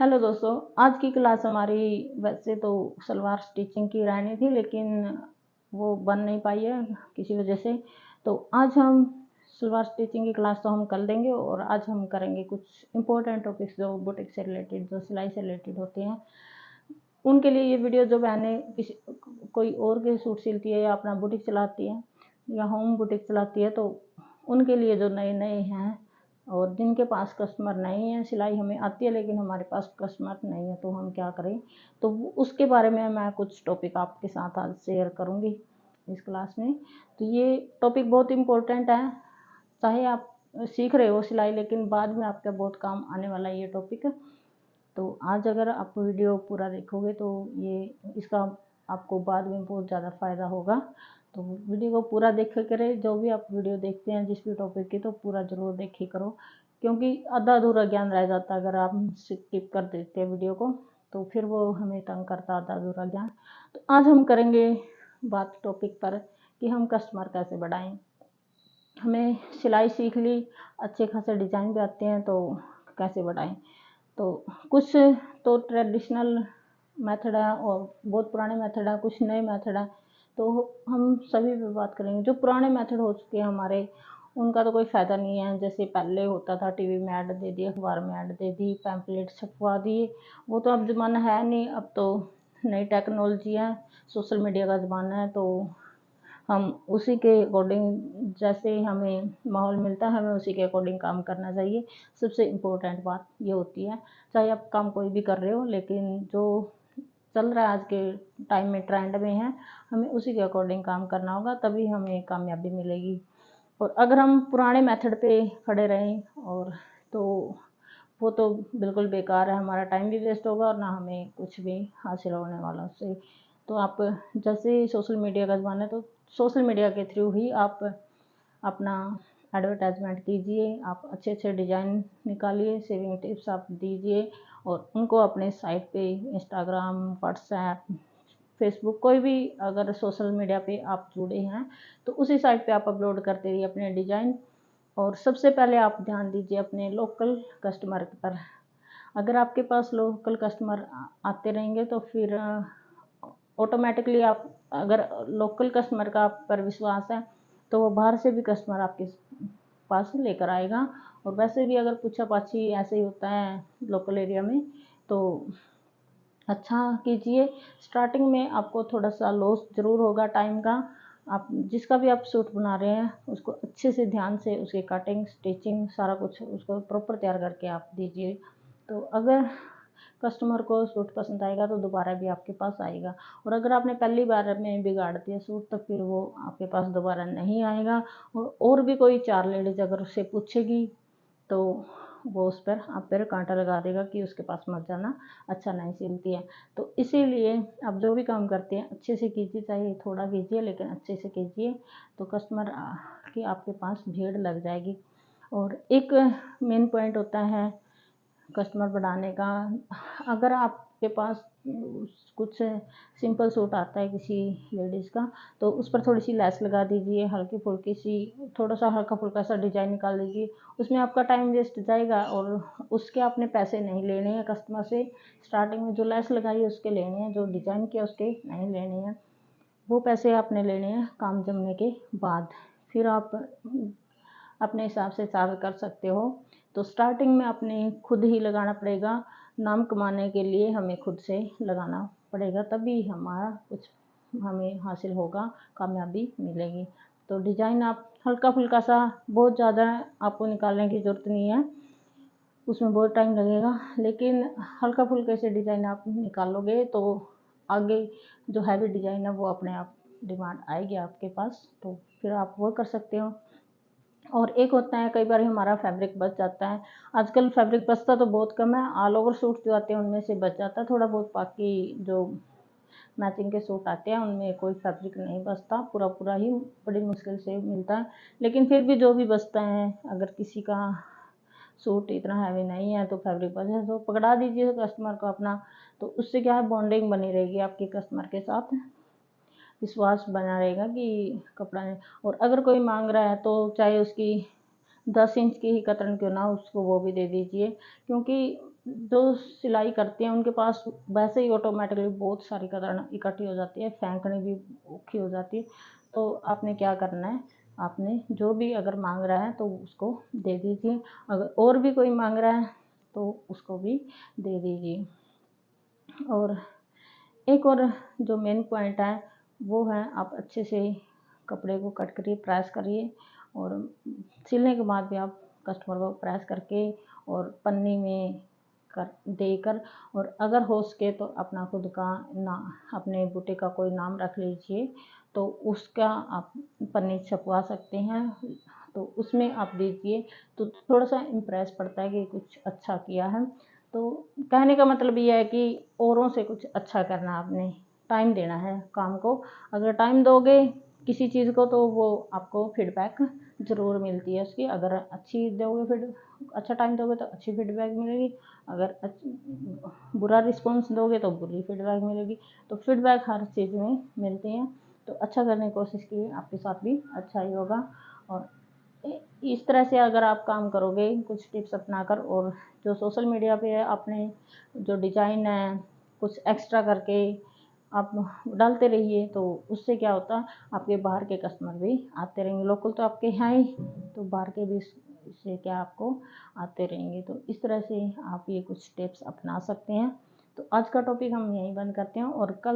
Hello दोस्तों, आज की क्लास हमारी वैसे तो सलवार स्टिचिंग की रहनी थी, लेकिन वो बन नहीं पाई है किसी वजह से। तो आज हम सलवार स्टिचिंग की क्लास तो हम कर देंगे, और आज हम करेंगे कुछ इम्पोर्टेंट टॉपिक्स जो बुटीक से रिलेटेड, जो सिलाई से रिलेटेड होते हैं। उनके लिए ये वीडियो जो बहनें किसी कोई और के सूट सिलती है या अपना बुटीक चलाती है या होम बुटीक चलाती है, तो उनके लिए जो नए नए हैं और जिनके पास कस्टमर नहीं है। सिलाई हमें आती है लेकिन हमारे पास कस्टमर नहीं है, तो हम क्या करें। तो उसके बारे में मैं कुछ टॉपिक आपके साथ आज शेयर करूँगी इस क्लास में। तो ये टॉपिक बहुत इम्पोर्टेंट है, चाहे आप सीख रहे हो सिलाई, लेकिन बाद में आपका बहुत काम आने वाला है ये टॉपिक। तो आज अगर आप वीडियो पूरा देखोगे तो ये इसका आपको बाद में बहुत ज़्यादा फ़ायदा होगा। तो वीडियो को पूरा देखा करें, जो भी आप वीडियो देखते हैं जिस भी टॉपिक की, तो पूरा ज़रूर देखी करो, क्योंकि आधा अधूरा ज्ञान रह जाता है अगर आप स्किप कर देते हैं वीडियो को, तो फिर वो हमें तंग करता आधा अधूरा ज्ञान। तो आज हम करेंगे बात टॉपिक पर कि हम कस्टमर कैसे बढ़ाएं। हमें सिलाई सीख ली, अच्छे खासे डिज़ाइन भी आते हैं, तो कैसे बढ़ाएं। तो कुछ तो ट्रेडिशनल मेथड है और बहुत पुराने मेथड है, कुछ नए मेथड है। तो हम सभी पे बात करेंगे। जो पुराने मेथड हो चुके हैं हमारे, उनका तो कोई फ़ायदा नहीं है। जैसे पहले होता था, टीवी में ऐड दे दी, अखबार में ऐड दे दी, पैम्पलेट छपवा दिए, वो तो अब ज़माना है नहीं। अब तो नई टेक्नोलॉजी है, सोशल मीडिया का ज़माना है, तो हम उसी के अकॉर्डिंग, जैसे हमें माहौल मिलता है हमें उसी के अकॉर्डिंग काम करना चाहिए। सबसे इम्पोर्टेंट बात ये होती है, चाहे आप काम कोई भी कर रहे हो, लेकिन जो चल रहा है आज के टाइम में, ट्रेंड में है, हमें उसी के अकॉर्डिंग काम करना होगा, तभी हमें कामयाबी मिलेगी। और अगर हम पुराने मेथड पे खड़े रहें और तो वो तो बिल्कुल बेकार है, हमारा टाइम भी वेस्ट होगा और ना हमें कुछ भी हासिल होने वाला उससे। तो आप, जैसे सोशल मीडिया का ज़माना है, तो सोशल मीडिया के थ्रू ही आप अपना एडवर्टाइजमेंट कीजिए, आप अच्छे अच्छे डिज़ाइन निकालिए, सेविंग टिप्स आप दीजिए, और उनको अपने साइट पे, इंस्टाग्राम, व्हाट्सएप, फेसबुक, कोई भी अगर सोशल मीडिया पे आप जुड़े हैं, तो उसी साइट पे आप अपलोड करते रहिए अपने डिज़ाइन। और सबसे पहले आप ध्यान दीजिए अपने लोकल कस्टमर पर। अगर आपके पास लोकल कस्टमर आते रहेंगे, तो फिर ऑटोमेटिकली आप, अगर लोकल कस्टमर का आप पर विश्वास है, तो वो बाहर से भी कस्टमर आपके पास लेकर आएगा। और वैसे भी अगर पूछा पाछी ऐसे ही होता है लोकल एरिया में, तो अच्छा कीजिए। स्टार्टिंग में आपको थोड़ा सा लॉस ज़रूर होगा टाइम का। आप जिसका भी आप सूट बना रहे हैं, उसको अच्छे से ध्यान से उसकी कटिंग, स्टिचिंग, सारा कुछ उसको प्रॉपर तैयार करके आप दीजिए। तो अगर कस्टमर को सूट पसंद आएगा तो दोबारा भी आपके पास आएगा। और अगर आपने पहली बार में बिगाड़ दिया सूट, तो फिर वो आपके पास दोबारा नहीं आएगा। और भी कोई चार लेडीज़ अगर उससे पूछेगी, तो वो उस पर आप पर कांटा लगा देगा कि उसके पास मत जाना, अच्छा नहीं सिलती है। तो इसीलिए आप जो भी काम करते हैं अच्छे से कीजिए, चाहे थोड़ा कीजिए लेकिन अच्छे से कीजिए, तो कस्टमर की आपके पास भीड़ लग जाएगी। और एक मेन पॉइंट होता है कस्टमर बढ़ाने का। अगर आपके पास कुछ सिंपल सूट आता है किसी लेडीज़ का, तो उस पर थोड़ी सी लेस लगा दीजिए, हल्की फुल्की सी, थोड़ा सा हल्का फुल्का सा डिज़ाइन निकाल दीजिए। उसमें आपका टाइम वेस्ट जाएगा और उसके आपने पैसे नहीं लेने हैं कस्टमर से। स्टार्टिंग में जो लेस लगाई है उसके लेने हैं, जो डिज़ाइन किया उसके नहीं लेने हैं। वो पैसे आपने लेने हैं काम जमने के बाद, फिर आप अपने हिसाब से चार्ज कर सकते हो। तो स्टार्टिंग में अपने खुद ही लगाना पड़ेगा। नाम कमाने के लिए हमें खुद से लगाना पड़ेगा, तभी हमारा कुछ हमें हासिल होगा, कामयाबी मिलेगी। तो डिज़ाइन आप हल्का फुल्का सा, बहुत ज़्यादा आपको निकालने की ज़रूरत नहीं है, उसमें बहुत टाइम लगेगा। लेकिन हल्का फुल्के से डिज़ाइन आप निकालोगे तो आगे जो हैवी डिज़ाइन है वो अपने आप डिमांड आएगी आपके पास, तो फिर आप वो कर सकते हो। और एक होता है, कई बार हमारा फैब्रिक बच जाता है। आजकल फैब्रिक बचता तो बहुत कम है, ऑल ओवर सूट जो आते हैं उनमें से बच जाता है थोड़ा बहुत, बाकी जो मैचिंग के सूट आते हैं उनमें कोई फैब्रिक नहीं बचता, पूरा पूरा ही बड़ी मुश्किल से मिलता है। लेकिन फिर भी जो भी बचता है, अगर किसी का सूट इतना हैवी नहीं है तो फैब्रिक बचे तो पकड़ा दीजिए कस्टमर को अपना। तो उससे क्या है, बॉन्डिंग बनी रहेगी आपके कस्टमर के साथ, विश्वास बना रहेगा कि कपड़ा है। और अगर कोई मांग रहा है तो चाहे उसकी 10 इंच की ही कतरन क्यों ना, उसको वो भी दे दीजिए, क्योंकि जो सिलाई करते हैं उनके पास वैसे ही ऑटोमेटिकली बहुत सारी कतरन इकट्ठी हो जाती है, फेंकनी भी औखी हो जाती है। तो आपने क्या करना है, आपने जो भी अगर मांग रहा है तो उसको दे दीजिए, अगर और भी कोई मांग रहा है तो उसको भी दे दीजिए। और एक और जो मेन पॉइंट है वो है, आप अच्छे से कपड़े को कट करिए, प्रेस करिए, और सिलने के बाद भी आप कस्टमर को प्रेस करके और पन्नी में कर देकर, और अगर हो सके तो अपना खुद का ना अपने बुटीक का कोई नाम रख लीजिए, तो उसका आप पन्नी छपवा सकते हैं, तो उसमें आप दीजिए, तो थोड़ा सा इम्प्रेस पड़ता है कि कुछ अच्छा किया है। तो कहने का मतलब ये है कि औरों से कुछ अच्छा करना, आपने टाइम देना है काम को। अगर टाइम दोगे किसी चीज़ को तो वो आपको फीडबैक ज़रूर मिलती है उसकी। अगर अच्छी दोगे फीड अच्छा टाइम दोगे तो अच्छी फीडबैक मिलेगी, अगर बुरा रिस्पॉन्स दोगे तो बुरी फीडबैक मिलेगी। तो फीडबैक हर चीज़ में मिलती है, तो अच्छा करने की कोशिश कीजिए, आपके साथ भी अच्छा ही होगा। और इस तरह से अगर आप काम करोगे कुछ टिप्स अपनाकर, और जो सोशल मीडिया पे है आपने जो डिज़ाइन है कुछ एक्स्ट्रा करके आप डालते रहिए, तो उससे क्या होता है, आपके बाहर के कस्टमर भी आते रहेंगे। लोकल तो आपके हैं ही, तो बाहर के भी इससे क्या आपको आते रहेंगे। तो इस तरह से आप ये कुछ टिप्स अपना सकते हैं। तो आज का टॉपिक हम यहीं बंद करते हैं, और कल